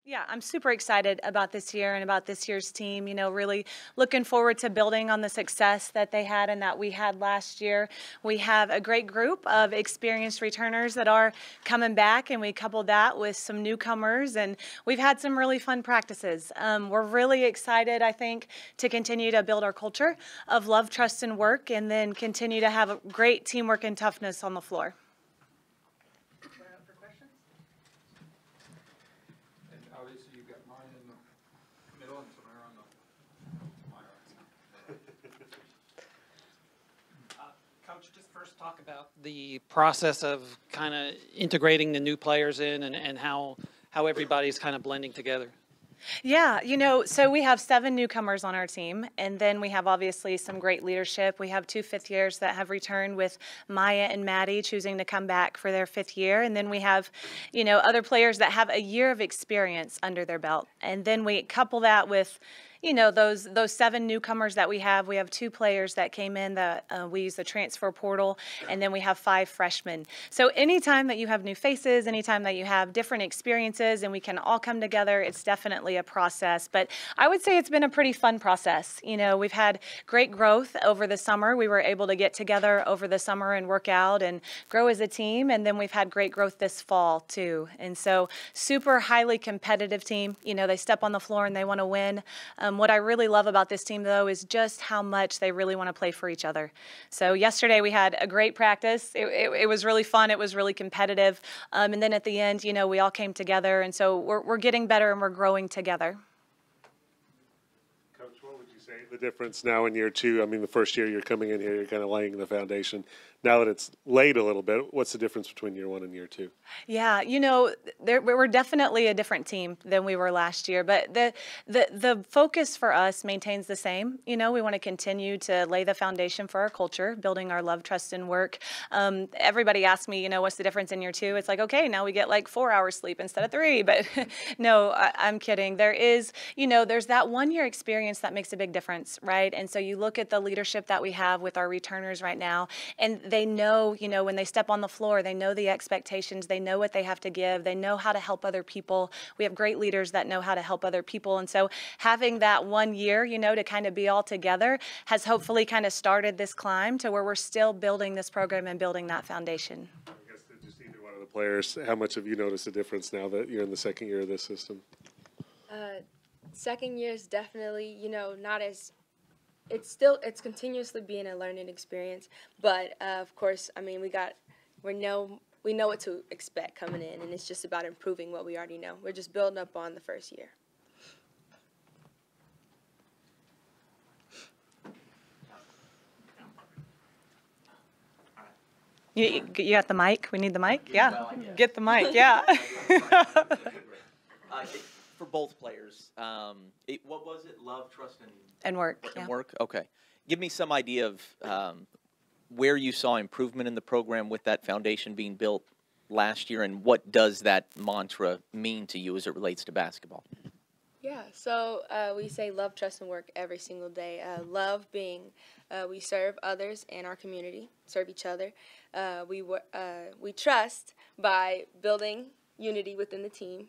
Yeah, I'm super excited about this year and about this year's team. Really looking forward to building on the success that they had and that we had last year. We have a great group of experienced returners that are coming back, and we coupled that with some newcomers, and we've had some really fun practices. We're really excited, I think, to continue to build our culture of love, trust, and work, and then continue to have a great teamwork and toughness on the floor. Coach, just first talk about the process of kind of integrating the new players in and how everybody's kind of blending together. Yeah, so we have 7 newcomers on our team, and then we have obviously some great leadership. We have 2 fifth years that have returned, with Maya and Maddie choosing to come back for their 5th year. And then we have, other players that have a year of experience under their belt. And then we couple that with those 7 newcomers that we have. We have 2 players that came in that we use the transfer portal, and then we have 5 freshmen. So anytime that you have new faces, anytime that you have different experiences and we can all come together, it's definitely a process. But I would say it's been a pretty fun process. We've had great growth over the summer. We were able to get together over the summer and work out and grow as a team, and then we've had great growth this fall too. And so super highly competitive team. They step on the floor and they want to win. What I really love about this team, though, is just how much they really want to play for each other. So yesterday we had a great practice. It was really fun. It was really competitive. And then at the end, we all came together. And so we're getting better and we're growing together. Coach, what would you say the difference now in year 2? I mean, the first year you're coming in here, you're kind of laying the foundation. Now that it's laid a little bit, what's the difference between year 1 and year 2? Yeah, we're definitely a different team than we were last year, but the focus for us maintains the same. We want to continue to lay the foundation for our culture, building our love, trust, and work. Everybody asks me, what's the difference in year 2? It's like, okay, now we get like 4 hours sleep instead of 3, but no, I'm kidding. There is, there's that 1 year experience that makes a big difference, right? And so you look at the leadership that we have with our returners right now, and they know, when they step on the floor, they know the expectations, they know what they have to give, they know how to help other people. We have great leaders that know how to help other people. And so having that 1 year, to kind of be all together has hopefully kind of started this climb to where we're still building this program and building that foundation. I guess just either one of the players, how much have you noticed a difference now that you're in the 2nd year of this system? 2nd year is definitely, not as it's continuously being a learning experience, but of course, I mean, we know what to expect coming in, and it's just about improving what we already know. We're just building up on the first year. You got the mic? We need the mic? Yeah. Well, get the mic, yeah. For both players, what was it? Love, trust, and work. And work? Okay. Give me some idea of where you saw improvement in the program with that foundation being built last year, and what does that mantra mean to you as it relates to basketball? Yeah, so we say love, trust, and work every single day. Love being we serve others and our community, serve each other. We trust by building unity within the team,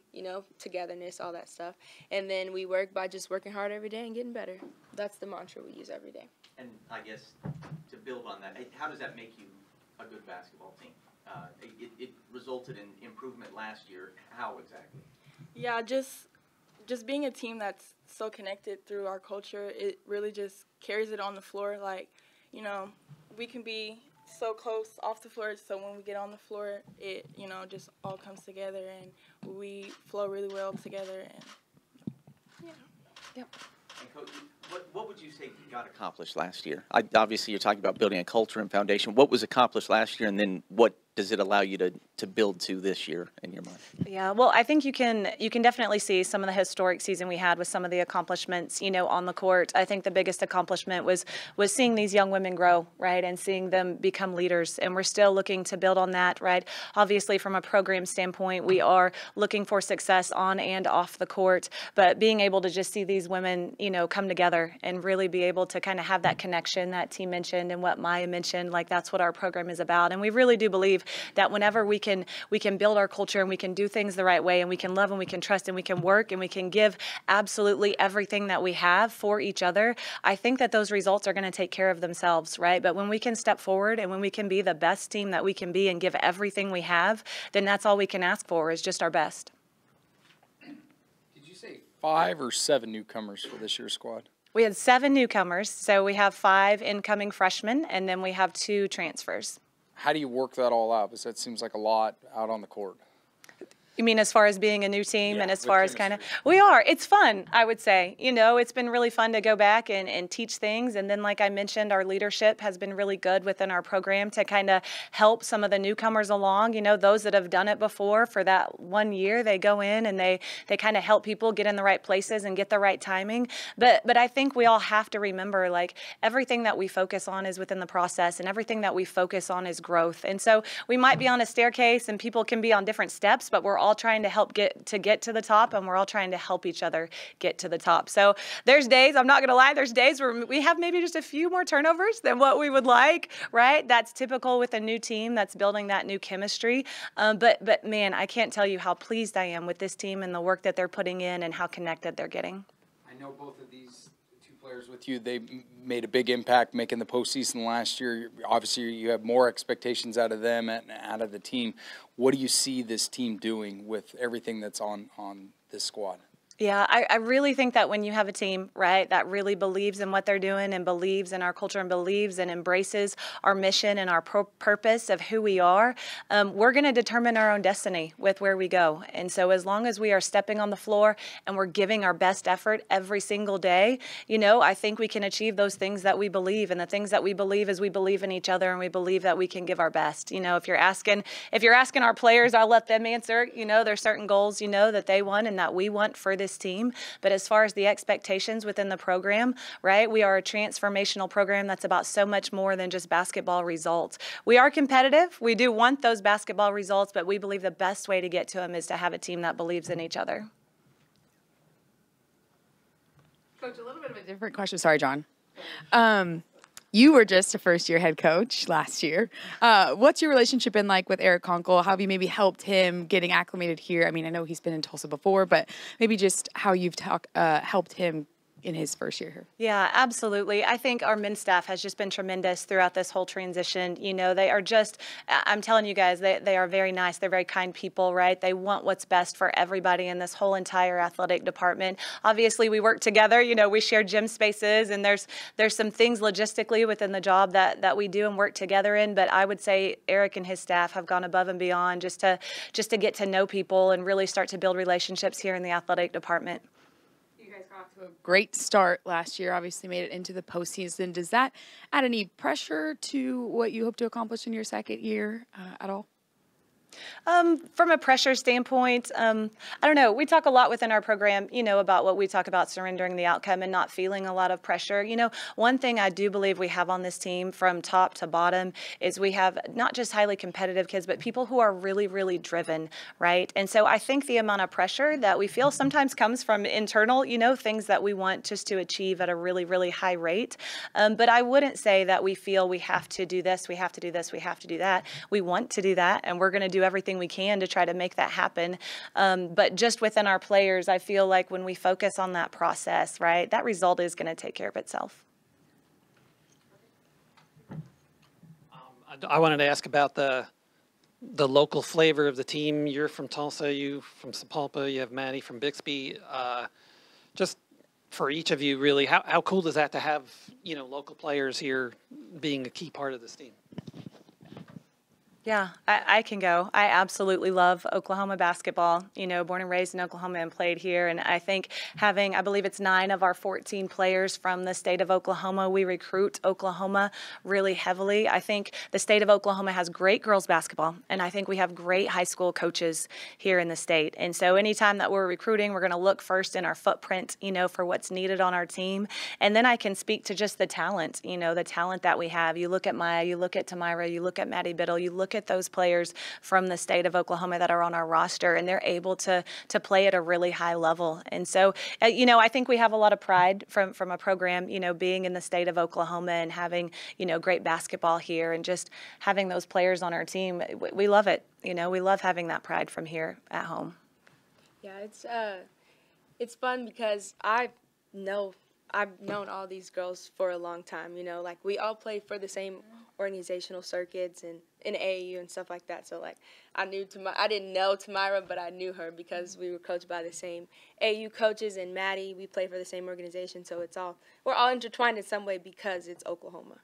togetherness, all that stuff. And then we work by just working hard every day and getting better. That's the mantra we use every day. And I guess to build on that, how does that make you a good basketball team? It resulted in improvement last year. How exactly? Yeah, just being a team that's so connected through our culture, it really just carries it on the floor. Like, we can be so close off the floor, so when we get on the floor, it just all comes together and we flow really well together. And yeah. Yep. And Coach, what would you say got accomplished last year? Obviously, you're talking about building a culture and foundation. What was accomplished last year, and then what does it allow you to build to this year in your mind? Yeah, well, I think you can definitely see some of the historic season we had with some of the accomplishments, on the court. I think the biggest accomplishment was seeing these young women grow, right, and seeing them become leaders. And we're still looking to build on that, right? Obviously, from a program standpoint, we are looking for success on and off the court. But being able to just see these women, come together and really be able to kind of have that connection that team mentioned and what Maya mentioned, like that's what our program is about. And we really do believe that whenever we can build our culture and we can do things the right way and we can love and we can trust and we can work and we can give absolutely everything that we have for each other, I think that those results are going to take care of themselves, right? But when we can step forward and when we can be the best team that we can be and give everything we have, then that's all we can ask for is just our best. Did you say 5 or 7 newcomers for this year's squad? We had 7 newcomers, so we have 5 incoming freshmen, and then we have 2 transfers. How do you work that all out? Because that seems like a lot out on the court. You mean as far as being a new team, Yeah, and as with far as kind of, chemistry. we are. It's fun, I would say. You know, it's been really fun to go back and teach things. And then, like I mentioned, our leadership has been really good within our program to kind of help some of the newcomers along. You know, those that have done it before for that 1 year, they go in and they kind of help people get in the right places and get the right timing. But I think we all have to remember, like, everything that we focus on is within the process, and everything that we focus on is growth. And so we might be on a staircase and people can be on different steps, but we're all trying to help get to the top, and we're all trying to help each other get to the top. So there's days, I'm not going to lie, there's days where we have maybe just a few more turnovers than what we would like, right? That's typical with a new team that's building that new chemistry. But man, I can't tell you how pleased I am with this team and the work that they're putting in and how connected they're getting. I know both of these 2 players with you, they made a big impact making the postseason last year. Obviously, you have more expectations out of them and out of the team. What do you see this team doing with everything that's on this squad? Yeah, I really think that when you have a team, right, that really believes in what they're doing and believes in our culture and believes and embraces our mission and our purpose of who we are, we're going to determine our own destiny with where we go. And so as long as we are stepping on the floor and we're giving our best effort every single day, you know, I think we can achieve those things that we believe. And the things that we believe is we believe in each other and we believe that we can give our best. You know, if you're asking our players, I'll let them answer. You know, there's certain goals, you know, that they want and that we want for this team. But as far as the expectations within the program, right, we are a transformational program that's about so much more than just basketball results. We are competitive. We do want those basketball results, but we believe the best way to get to them is to have a team that believes in each other. Coach, a little bit of a different question. Sorry, John. You were just a first-year head coach last year. What's your relationship been like with Eric Conkle? How have you maybe helped him getting acclimated here? I mean, I know he's been in Tulsa before, but maybe just how you've helped him in his first year here. Yeah, absolutely. I think our men's staff has just been tremendous throughout this whole transition. You know, they are just, I'm telling you guys, they are very nice. They're very kind people, right? They want what's best for everybody in this whole entire athletic department. Obviously, we work together. You know, we share gym spaces, and there's some things logistically within the job that we do and work together in. But I would say Eric and his staff have gone above and beyond just to get to know people and really start to build relationships here in the athletic department. A great start last year, obviously made it into the postseason. Does that add any pressure to what you hope to accomplish in your second year at all? From a pressure standpoint, I don't know. We talk a lot within our program, you know, about what we talk about surrendering the outcome and not feeling a lot of pressure. You know, one thing I do believe we have on this team from top to bottom is we have not just highly competitive kids, but people who are really, really driven, right? And so I think the amount of pressure that we feel sometimes comes from internal, you know, things that we want just to achieve at a really, really high rate. But I wouldn't say that we feel we have to do this, we have to do this, we have to do that. We want to do that, and we're going to do everything we can to try to make that happen. But just within our players, I feel like when we focus on that process, right, that result is going to take care of itself. I wanted to ask about the local flavor of the team. You're from Tulsa, you from Sapulpa, you have Maddie from Bixby. Just for each of you, really, how cool is that to have, you know, local players here being a key part of this team? Yeah, I can go. I absolutely love Oklahoma basketball. You know, born and raised in Oklahoma and played here. And I think having, I believe it's 9 of our 14 players from the state of Oklahoma. We recruit Oklahoma really heavily. I think the state of Oklahoma has great girls basketball, and I think we have great high school coaches here in the state. And so anytime that we're recruiting, we're going to look first in our footprint, you know, for what's needed on our team. And then I can speak to just the talent, you know, the talent that we have. You look at Maya, you look at Temira, you look at Maddie Biddle, you look at at those players from the state of Oklahoma that are on our roster, and they're able to play at a really high level. And so, you know, I think we have a lot of pride from a program, you know, being in the state of Oklahoma and having, you know, great basketball here and just having those players on our team. We love it. You know, we love having that pride from here at home. Yeah, it's fun because I've known all these girls for a long time. You know, like we all play for the same organizational circuits and in AAU and stuff like that. So like I didn't know Temira, but I knew her because we were coached by the same AAU coaches, and Maddie, we play for the same organization. So we're all intertwined in some way because it's Oklahoma.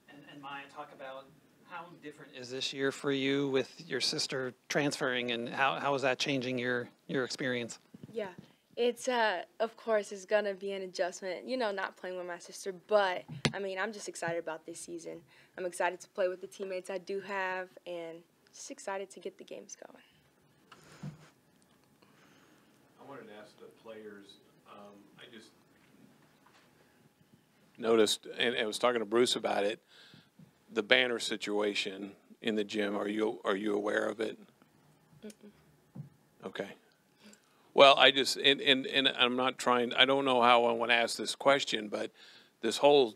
And Maya, talk about how different is this year for you with your sister transferring, and how is that changing your experience? Yeah, it's of course it's gonna be an adjustment, you know, not playing with my sister, but I mean, I'm just excited about this season. I'm excited to play with the teammates I do have, and just excited to get the games going. I wanted to ask the players, I just noticed, and I was talking to Bruce about it, the banner situation in the gym. Are you aware of it? Okay. Well, I just, and I'm not trying, I don't know how I want to ask this question, but this whole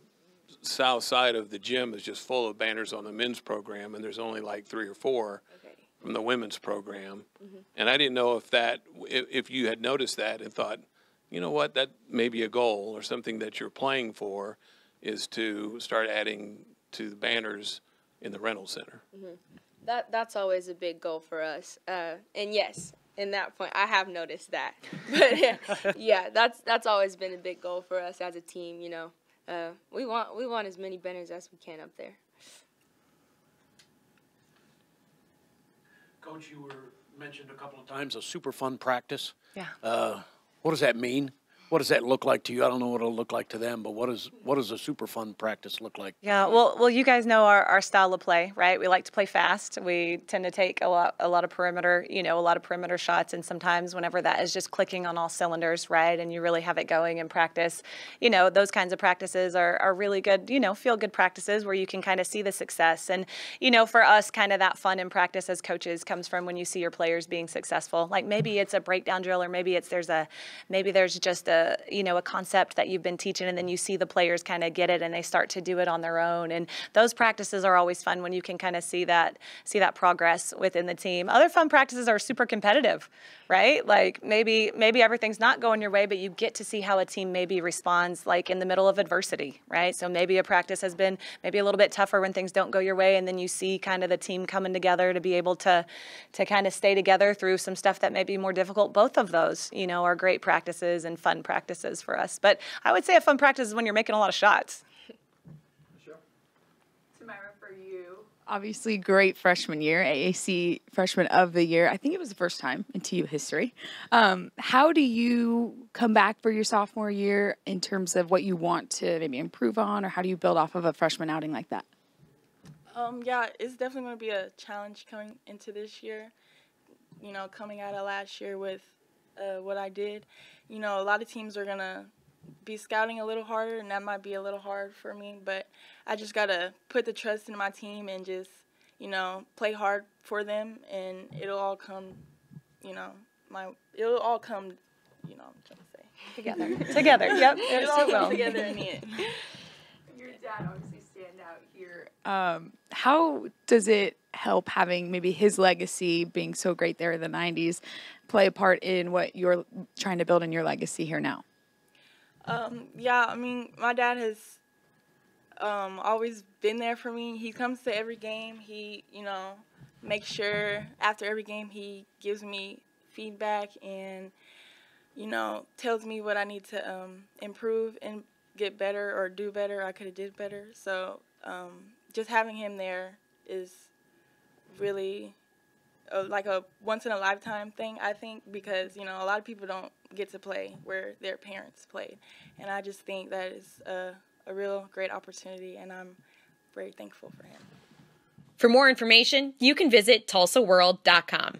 south side of the gym is just full of banners on the men's program, and there's only like 3 or 4 from the women's program. And I didn't know if you had noticed that and thought, you know what, that may be a goal or something that you're playing for, is to start adding to the banners in the rental center. That's always a big goal for us. And yes, in that point, I have noticed that. But yeah, that's always been a big goal for us as a team. You know, we want as many banners as we can up there. Coach, you were mentioned a couple of times a super fun practice. Yeah. What does that mean? What does that look like to you? I don't know what it'll look like to them, but what does a super fun practice look like? Yeah, well, you guys know our style of play, right? We like to play fast. We tend to take a lot of perimeter, you know, a lot of perimeter shots, and sometimes whenever that is just clicking on all cylinders, right, and you really have it going in practice, you know, those kinds of practices are really good, you know, feel good practices where you can kind of see the success. And, you know, for us, kind of that fun in practice as coaches comes from when you see your players being successful. Like maybe it's a breakdown drill, or maybe there's just a, you know, a concept that you've been teaching, and then you see the players kind of get it and they start to do it on their own. And those practices are always fun when you can kind of see that progress within the team. Other fun practices are super competitive, right? Like maybe everything's not going your way, but you get to see how a team maybe responds like in the middle of adversity, right? So maybe a practice has been maybe a little bit tougher when things don't go your way, and then you see kind of the team coming together to be able to kind of stay together through some stuff that may be more difficult. Both of those, you know, are great practices and fun practices for us. But I would say a fun practice is when you're making a lot of shots. Temira, for you, obviously great freshman year, AAC Freshman of the Year. I think it was the first time in TU history. How do you come back for your sophomore year in terms of what you want to maybe improve on, or how do you build off of a freshman outing like that? Yeah, it's definitely going to be a challenge coming into this year. You know, coming out of last year with what I did. You know, a lot of teams are going to be scouting a little harder, and that might be a little hard for me. But I just got to put the trust in my team and just, you know, play hard for them, and it'll all come, you know, it'll all come, you know, I'm trying to say. Together, yep. It'll all come together in the end. Your dad obviously stand out here. How does it help having maybe his legacy being so great there in the 90s play a part in what you're trying to build in your legacy here now? Yeah, I mean, my dad has always been there for me. He comes to every game. He, you know, makes sure after every game he gives me feedback and, you know, tells me what I need to improve and get better or do better. I could have did better. So just having him there is really like a once-in-a-lifetime thing, I think, because, you know, a lot of people don't get to play where their parents played. And I just think that is a real great opportunity, and I'm very thankful for him. For more information, you can visit TulsaWorld.com.